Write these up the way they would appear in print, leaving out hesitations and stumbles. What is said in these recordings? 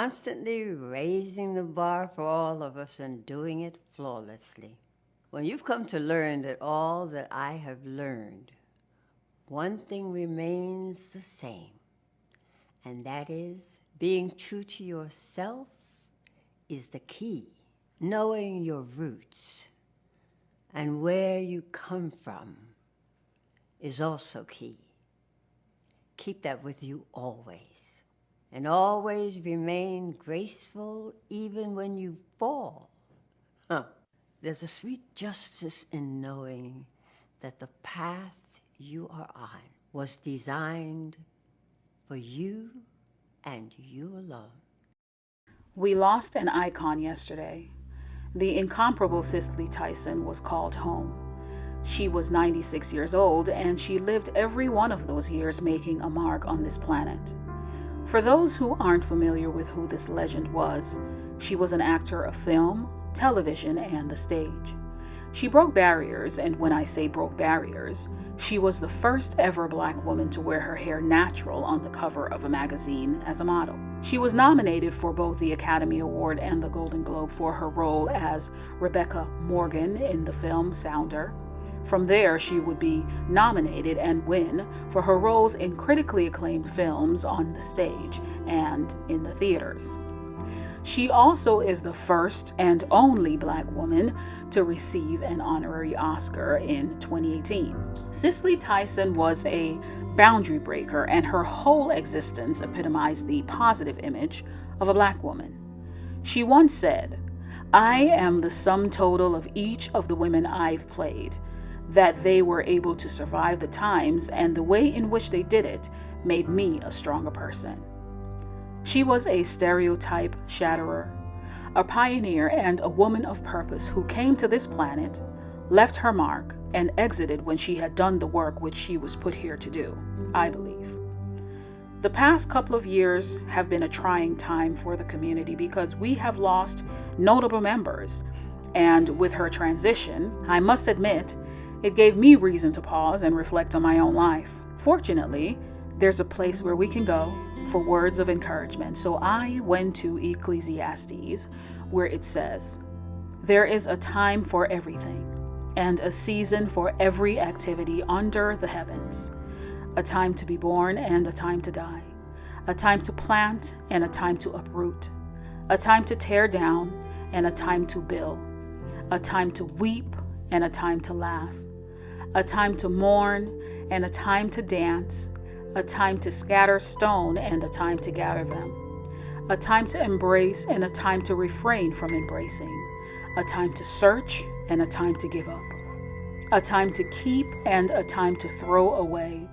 constantly raising the bar for all of us and doing it flawlessly. When you've come to learn that all that I have learned, one thing remains the same, and that is being true to yourself is the key. Knowing your roots and where you come from is also key. Keep that with you always, and always remain graceful even when you fall. There's a sweet justice in knowing that the path you are on was designed for you and you alone. We lost an icon yesterday. The incomparable Cicely Tyson was called home. She was 96 years old, and she lived every one of those years making a mark on this planet. For those who aren't familiar with who this legend was, she was an actor of film, television, and the stage. She broke barriers, and when I say broke barriers, she was the first ever Black woman to wear her hair natural on the cover of a magazine as a model. She was nominated for both the Academy Award and the Golden Globe for her role as Rebecca Morgan in the film Sounder. From there, she would be nominated and win for her roles in critically acclaimed films on the stage and in the theaters. She also is the first and only Black woman to receive an honorary Oscar in 2018. Cicely Tyson was a boundary breaker, and her whole existence epitomized the positive image of a Black woman. She once said, "I am the sum total of each of the women I've played. That they were able to survive the times and the way in which they did it made me a stronger person." She was a stereotype shatterer, a pioneer, and a woman of purpose who came to this planet, left her mark, and exited when she had done the work which she was put here to do, I believe. The past couple of years have been a trying time for the community because we have lost notable members, and with her transition, I must admit, it gave me reason to pause and reflect on my own life. Fortunately, there's a place where we can go for words of encouragement. So I went to Ecclesiastes, where it says, "There is a time for everything, and a season for every activity under the heavens. A time to be born and a time to die. A time to plant and a time to uproot. A time to tear down and a time to build. A time to weep and a time to laugh. A time to mourn and a time to dance. A time to scatter stone and a time to gather them. A time to embrace and a time to refrain from embracing. A time to search and a time to give up. A time to keep and a time to throw away.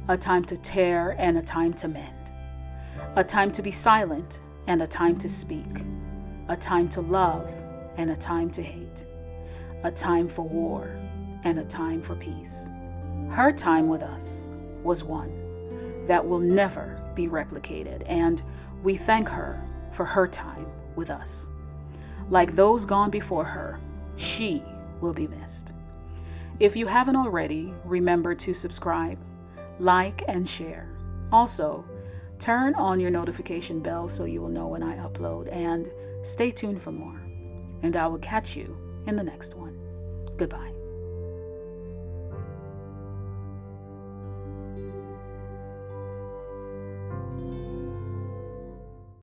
A time to tear and a time to mend. A time to be silent and a time to speak. A time to love and a time to hate. A time for war and a time for peace." Her time with us was one that will never be replicated, and we thank her for her time with us. Like those gone before her, she will be missed. If you haven't already, remember to subscribe, like, and share. Also, turn on your notification bell so you will know when I upload, and stay tuned for more. And I will catch you in the next one. Goodbye.